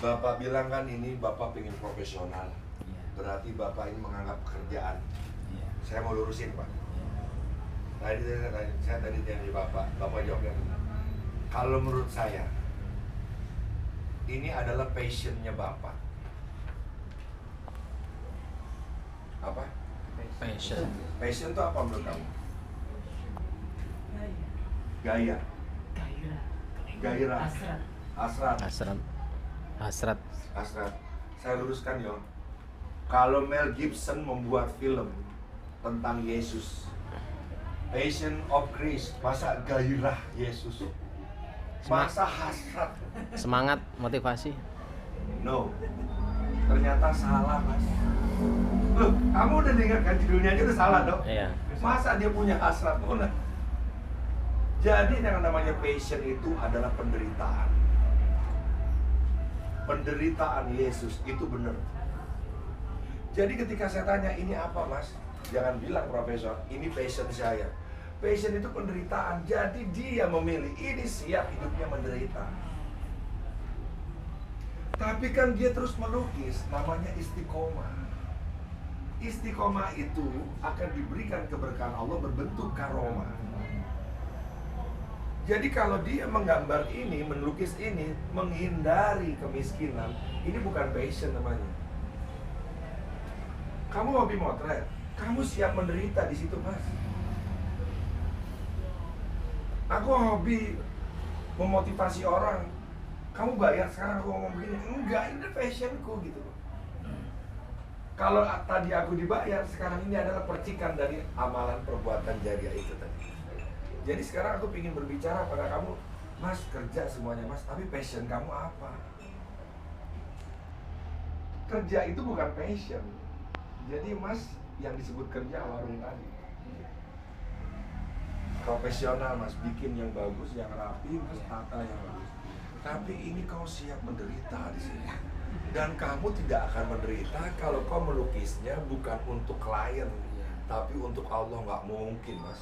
Bapak bilang kan ini Bapak pengen profesional. Berarti Bapak ini menganggap pekerjaan. Saya mau lurusin, Pak. Saya tadi tanya Bapak jawabnya kalau menurut saya ini adalah passionnya Bapak. Apa? Passion. Passion itu apa menurut kamu? Gaya. Gairah. Hasrat. Saya luruskan ya. Kalau Mel Gibson membuat film tentang Yesus, Passion of Christ, masa gairah Yesus? Masa hasrat? Semangat, motivasi. No. Ternyata salah, Mas. Loh, kamu udah dengar kan judulnya aja udah salah dong? Iya. Masa dia punya hasrat? Mana? Jadi yang namanya passion itu adalah penderitaan. Penderitaan Yesus itu benar. Jadi ketika saya tanya ini apa, Mas? Jangan bilang profesor, ini passion saya. Passion itu penderitaan. Jadi dia memilih, ini siap hidupnya menderita. Tapi kan dia terus melukis, namanya istiqomah. Istiqomah itu akan diberikan keberkahan Allah berbentuk karomah. Jadi kalau dia menggambar ini, melukis ini, menghindari kemiskinan, ini bukan passion namanya. Kamu hobi motret, kamu siap menderita di situ, Mas. Aku hobi memotivasi orang, kamu bayar sekarang aku ngomong begini. Enggak, ini passionku gitu. Kalau tadi aku dibayar, sekarang ini adalah percikan dari amalan perbuatan jariah itu tadi. Jadi sekarang aku ingin berbicara pada kamu, Mas, kerja semuanya Mas, tapi passion kamu apa? Kerja itu bukan passion. Jadi Mas, yang disebut kerja warung tadi profesional, Mas, bikin yang bagus, yang rapi, Mas, tata yang bagus. Tapi ini kau siap menderita di sini. Dan kamu tidak akan menderita kalau kau melukisnya bukan untuk klien, tapi untuk Allah. Nggak mungkin, Mas.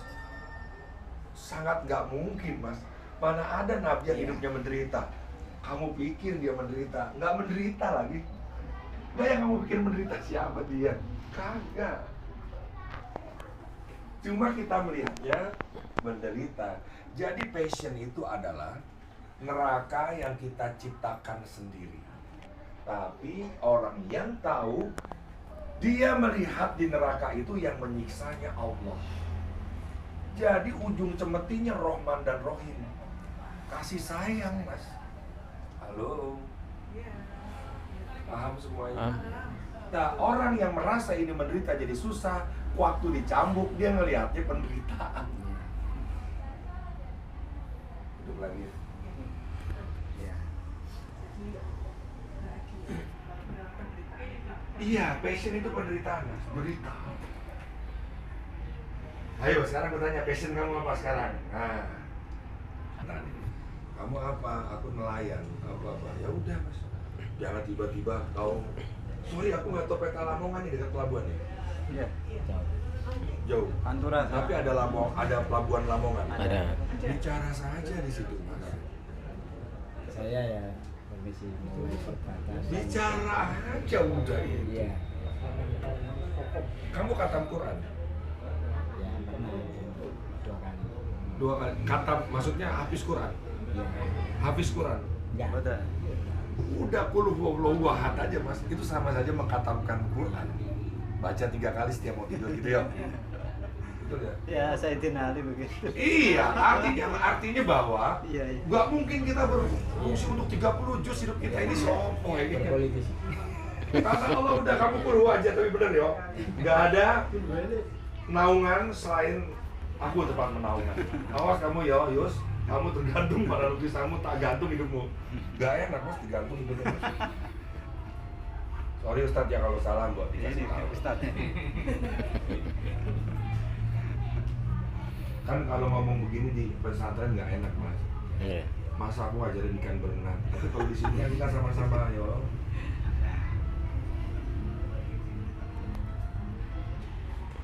Sangat nggak mungkin, Mas. Mana ada nabi yang hidupnya menderita? Kamu pikir dia menderita? Nggak menderita lagi. Bayang kamu pikir menderita siapa dia? Kagak. Cuma kita melihatnya menderita. Jadi passion itu adalah neraka yang kita ciptakan sendiri. Tapi orang yang tahu, dia melihat di neraka itu yang menyiksanya Allah. Jadi ujung cemetinya Rahman dan Rahim. Kasih sayang, Mas. Halo. Paham semuanya? Nah, orang yang merasa ini menderita jadi susah, waktu dicambuk dia ngelihatnya penderitaan. Hidup lagi. Iya, passion itu penderitaan, Mas. Derita. Ayo, sekarang aku tanya, passion kamu apa sekarang? Nah, tadi. Kamu apa? Aku nelayan. Apa-apa? Ya udah, Mas. Jangan tiba-tiba kau, sorry aku nggak tahu peta Lamongan nih dekat pelabuhan ya. Iya. Jauh. Pantura. Tapi ada pelabuhan Lamongan. Ada. Bicara saja di situ, Mas. Saya ya permisi mau perbatasan. Bicara aja udah itu. Iya. Kamu khatam Quran? Ya pernah 2 kali. 2 kali. Khatam maksudnya hafiz Quran? Iya. Hafiz Quran? Enggak. Betul. Udah wahat aja, Mas. Itu sama saja mengkhatamkan Quran. Baca 3 kali setiap mau tidur gitu ya. Betul ya? Ya, Sayyidin Ali begitu. Iya, artinya bahwa Iya, iya. nggak mungkin kita berfungsi untuk 30 juz hidup kita ini sopo ya gitu. Berpolitis. Kata Allah udah kamu kuruh aja, tapi bener ya. Nggak ada naungan selain aku tempat menaungan. Awas kamu ya, Yus. Kamu tergantung pada lukisanmu, tak gantung hidupmu. Nggak enak, Mas, digantung hidupmu. Sorry Ustadz ya kalau salah buat dikasih Ini tahu. Ustadz. Kan kalau ngomong begini di pesantren nggak enak, Mas. Iya. Masa aku ngajarin ikan berenang, tapi kalau di sini kan kita sama-sama yo.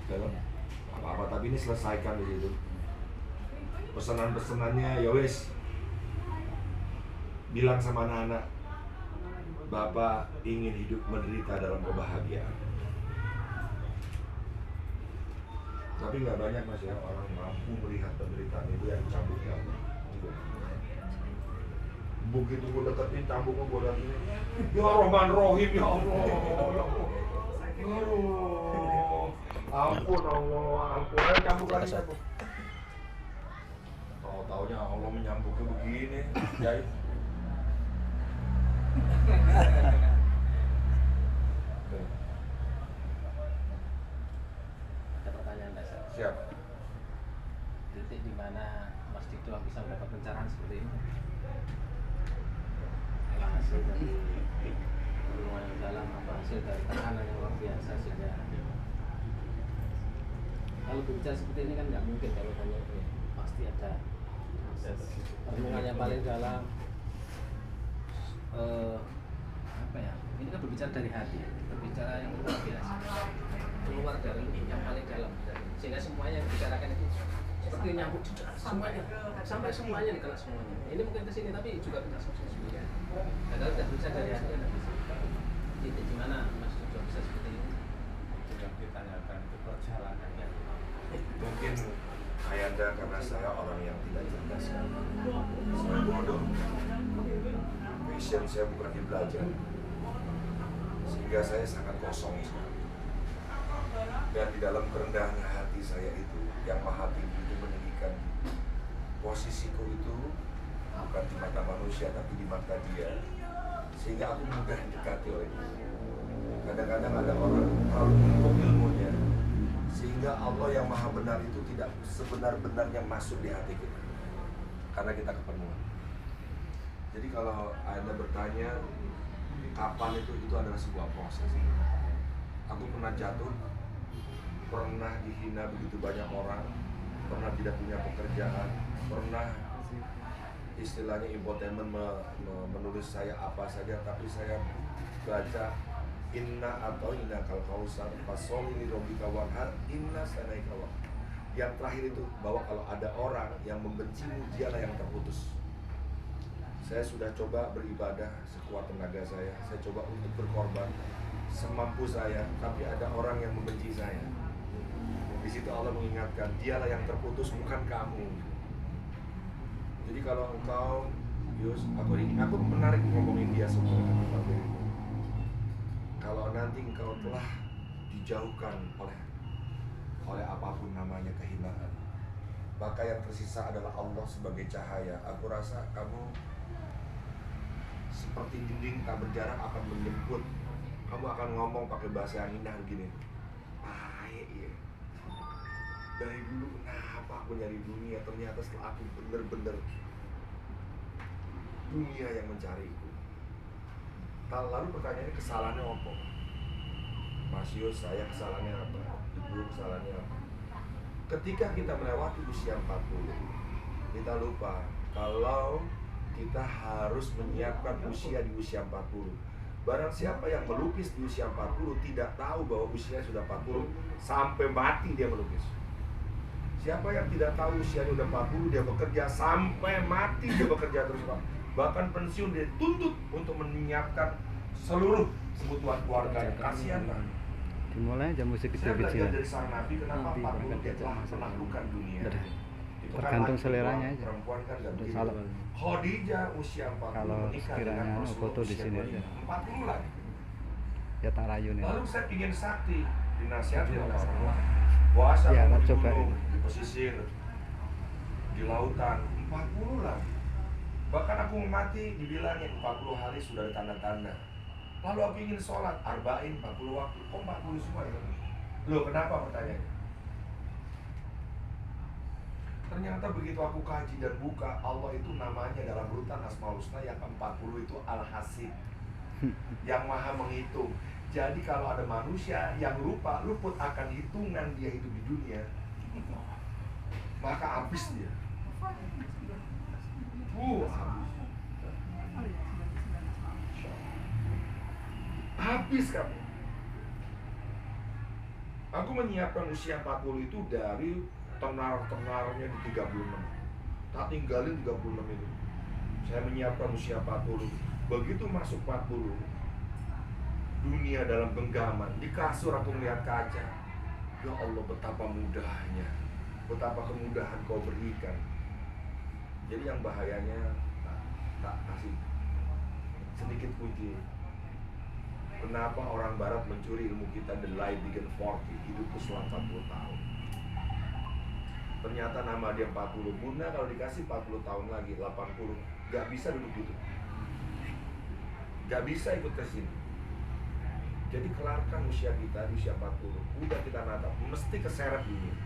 Dalam apa-apa, tapi ini selesaikan di situ. Pesanan-pesanannya ya wes. Bilang sama anak-anak, Bapak ingin hidup menderita dalam kebahagiaan. Tapi nggak banyak mas ya orang mampu melihat penderitaan itu yang cambuknya. Begitu gue deketin cambuknya gue lihat ini, ya Rahman Rohim ya Allah, ya Allah, ampun Allah, ampun aja cambuk lagi cambuk. Tahu-taunya Allah menyambuknya begini, jahit. Ada pertanyaan dasar. Siap. Titik di mana Mas Dito bisa mendapat pencerahan seperti ini? Apa hasil dari hubungan yang dalam, apa hasil dari tekanan yang luar biasa sehingga kalau berbicara seperti ini kan nggak mungkin kalau hanya itu ya. Pasti ada hubungan yang paling dalam. Apa ya? Ini kan berbicara dari hati, berbicara yang luar biasa, keluar dari yang paling dalam, sehingga semuanya yang dibicarakan itu seperti nyambut semuanya, sampai semuanya dikena semuanya. Ini mungkin ke sini tapi juga tidak sukses juga. Dan kalau tidak bisa dari hati tidak bisa. Titik di mana Mas juga bisa seperti ini? Yang ditanyakan itu perjalanannya. Mungkin Ayanda karena saya orang yang tidak cerdas, saya bodoh, passion saya bukan di belajar, sehingga saya sangat kosong sekali. Dan di dalam kerendahan hati saya itu, yang maha tinggi itu meninggikan posisiku itu bukan di mata manusia tapi di mata dia, sehingga aku mudah didekati oleh dia. Kadang-kadang ada orang terlalu menumpuk ilmunya, sehingga Allah yang maha benar itu tidak sebenar-benarnya masuk di hati kita, karena kita kepenuhan. Jadi kalau Anda bertanya kapan itu adalah sebuah proses. Aku pernah jatuh, pernah dihina begitu banyak orang, pernah tidak punya pekerjaan, pernah istilahnya infotainment menulis saya apa saja, tapi saya baca inna atau inna kal kausar fasoli li rabbika wanhar inna sanaika wa. Yang terakhir itu bahwa kalau ada orang yang membencimu, dialah yang terputus. Saya sudah coba beribadah sekuat tenaga saya coba untuk berkorban semampu saya, tapi ada orang yang membenci saya. Di situ Allah mengingatkan, dialah yang terputus, bukan kamu. Jadi kalau engkau, Yus, aku menarik ngomongin dia semua. Kalau nanti engkau telah dijauhkan oleh apapun namanya kehinaan, maka yang tersisa adalah Allah sebagai cahaya. Aku rasa kamu seperti dinding tak berjarak akan menjemput. Kamu akan ngomong pakai bahasa yang indah begini. Iya. Dari dulu kenapa aku nyari dunia, ternyata setelah aku bener-bener dunia yang mencariku. Lalu pertanyaannya, kesalahannya apa? Mas Yus, saya kesalahannya apa? Ibu, kesalahannya apa? Ketika kita melewati usia 40, kita lupa kalau kita harus menyiapkan usia di usia 40. Barang siapa yang melukis di usia 40 tidak tahu bahwa usia sudah 40, sampai mati dia melukis. Siapa yang tidak tahu usianya udah 40, dia bekerja sampai mati, dia bekerja terus. Bahkan pensiun dia tuntut untuk menyiapkan seluruh kebutuhan keluarganya. Kasihan kan? Dimulai aja musik Saya belajar kecil-kecilan. dari sang Nabi, kenapa 40 dia telah menaklukkan dunia. Itu kan Tergantung laki seleranya doang, aja. perempuan kan nggak Udah begitu. salah. Khadijah usia 40 Kalau menikah sekiranya dengan Rasulullah foto di usia sini 25. aja. 40 lagi. Ya tak rayu nih. Lalu saya ingin sakti, dinasihatin oleh Rasulullah. Puasa Ya, di coba gunung, ini. di pesisir, di lautan, 40 lagi. Bahkan aku mati dibilangin 40 hari sudah ada tanda-tanda. Lalu aku ingin sholat, arba'in 40 waktu, kok 40 semua ya? Loh, kenapa pertanyaannya? Ternyata begitu aku kaji dan buka, Allah itu namanya dalam rutan Asmaul Husna yang ke-40 itu Al-Hasib, yang maha menghitung. Jadi kalau ada manusia yang luput akan hitungan dia hidup di dunia, maka habis dia. Habis kamu. Aku menyiapkan usia 40 itu dari tenar-tenarnya di 36. Tak tinggalin 36 itu. Saya menyiapkan usia 40. Begitu masuk 40, dunia dalam genggaman. Di kasur aku melihat kaca. Ya Allah, betapa mudahnya, betapa kemudahan kau berikan. Jadi yang bahayanya tak kasih sedikit kunci. Kenapa orang barat mencuri ilmu kita? The life begin 40, hidupku selama 40 tahun. Ternyata nama dia 40. Bunda kalau dikasih 40 tahun lagi, 80, gak bisa duduk gitu, gak bisa ikut ke sini. Jadi kelarkan usia kita di usia 40. Udah kita natap, mesti keseret dunia.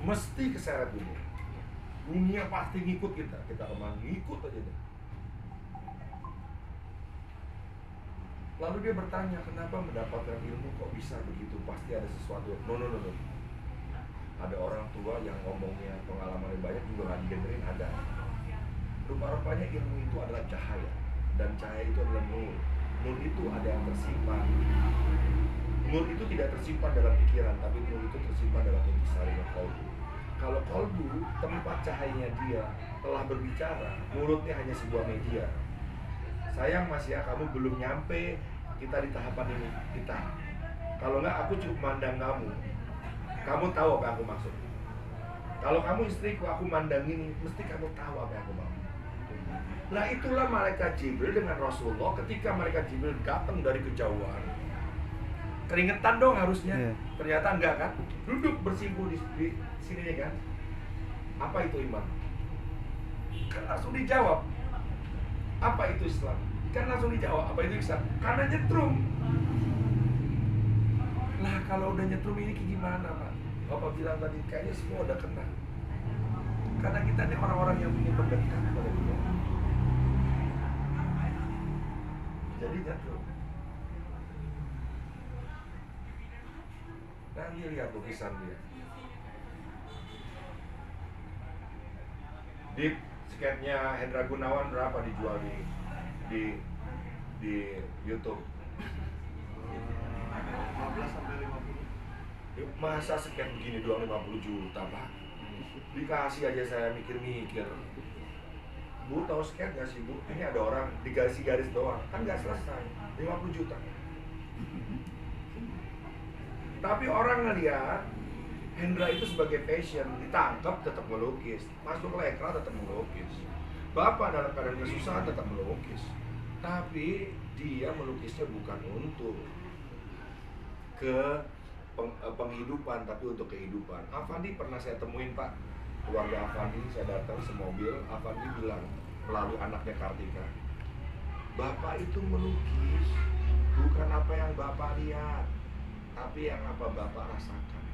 Mesti keseret dunia. Dunia pasti ngikut kita. Kita kemana, ngikut aja deh. Lalu dia bertanya, kenapa mendapatkan ilmu kok bisa begitu? Pasti ada sesuatu. No. Ada orang tua yang ngomongnya pengalamannya banyak juga gak didengerin, ada. Rupa-rupanya ilmu itu adalah cahaya. Dan cahaya itu adalah nur. Nur itu ada yang tersimpan. Nur itu tidak tersimpan dalam pikiran, tapi nur itu tersimpan dalam intisari qalbu. Kalau qalbu, tempat cahayanya dia telah berbicara, mulutnya hanya sebuah media. Sayang Mas ya, kamu belum nyampe kita di tahapan ini. Kita. Kalau enggak, aku cukup mandang kamu. Kamu tahu apa yang aku maksud. Kalau kamu istriku, aku mandang ini, mesti kamu tahu apa yang aku mau. Nah itulah malaikat Jibril dengan Rasulullah. Ketika malaikat Jibril datang dari kejauhan, keringetan dong harusnya. Ternyata enggak kan. Duduk bersimpuh di sini kan. Apa itu iman? Kan langsung dijawab. Apa itu Islam? Kan langsung dijawab. Apa itu Islam? Karena nyetrum. Lah kalau udah nyetrum ini gimana Pak? Bapak bilang tadi kayaknya semua udah kena. Karena kita ini orang-orang yang ingin mendekat pada dia. Jadi nyetrum. Nanti lihat lukisan dia. Di sketnya Hendra Gunawan berapa dijual di YouTube? 15 sampai 50. Masa sket begini doang 50 juta Pak? Dikasih aja saya mikir-mikir. Bu tahu sket gak sih Bu? Ini ada orang digaris-garis doang, kan gak selesai. 50 juta. Tapi orang ngeliat Hendra itu sebagai passion, ditangkap tetap melukis, masuk lekra tetap melukis. Bapak dalam keadaan kesusahan tetap melukis. Tapi dia melukisnya bukan untuk penghidupan, tapi untuk kehidupan. Afandi pernah saya temuin Pak, keluarga Afandi, saya datang semobil. Afandi bilang melalui anaknya Kartika, Bapak itu melukis bukan apa yang Bapak lihat, tapi yang apa Bapak rasakan.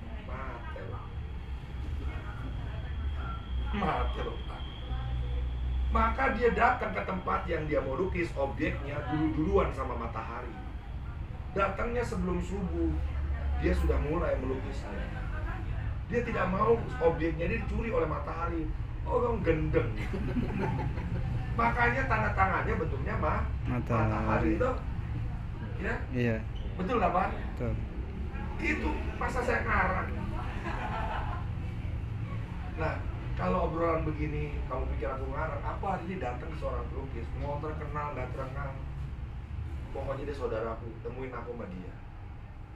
Mati loh Pak. Maka dia datang ke tempat yang dia mau lukis, objeknya dulu-duluan sama matahari. Datangnya sebelum subuh, dia sudah mulai melukisnya. Dia tidak mau objeknya dicuri oleh matahari. Orang gendeng. Makanya tanda tangannya bentuknya matahari itu. Ya? Iya. Betul nggak Pak? Betul. Itu masa saya ngarang. Nah, kalau obrolan begini, kamu pikir aku ngarang? Aku hari ini datang ke seorang pelukis, mau terkenal nggak terkenal, pokoknya dia saudaraku, temuin aku sama dia.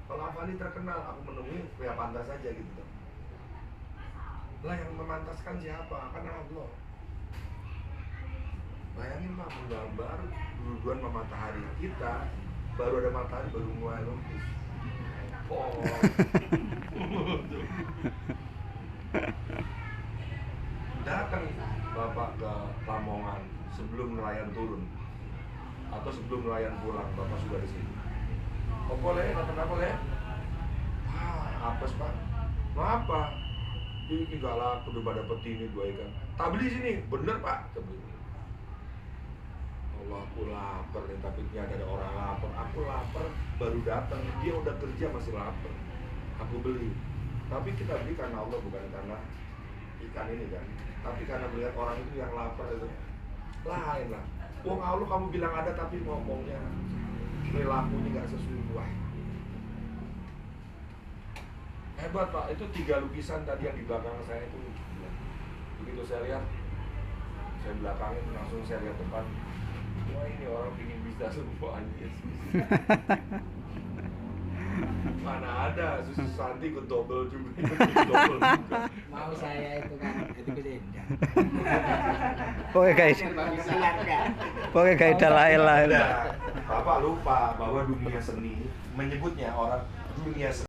Kalau Afandi terkenal, aku menemui ya pantas saja gitu. Lah yang memantaskan siapa? Karena Allah. Bayangin Pak, menggambar duluan sama matahari. Kita baru ada matahari, baru mulai lukis. Oh. Datang Bapak ke Lamongan sebelum nelayan turun atau sebelum nelayan pulang, Bapak sudah di sini. Oh boleh, datang apa boleh? Apes Pak. Kenapa? Ini galak, udah pada peti ini 2 ikan. Tak beli sini, bener Pak. Tak beli. Allah, aku lapar nih, tapi ternyata ada orang lapar. Aku lapar, baru datang, dia udah kerja masih lapar. Aku beli. Tapi kita beli karena Allah, bukan karena ikan ini kan. Tapi karena melihat orang itu yang lapar itu lain lah. Wong Allah kamu bilang ada tapi ngomongnya perilakunya nggak sesuai. Hebat Pak, itu 3 lukisan tadi yang di belakang saya itu. Begitu saya lihat, saya belakangin langsung saya lihat depan. Wah ini orang bikin bisa semua anjir. Mana ada Susi Santi ikut double juga. Double juga. Mau saya itu kan itu beda. Pokoknya guys, pokoknya gak ada lain lah. Ada. Bapak lupa bahwa dunia seni menyebutnya orang dunia seni.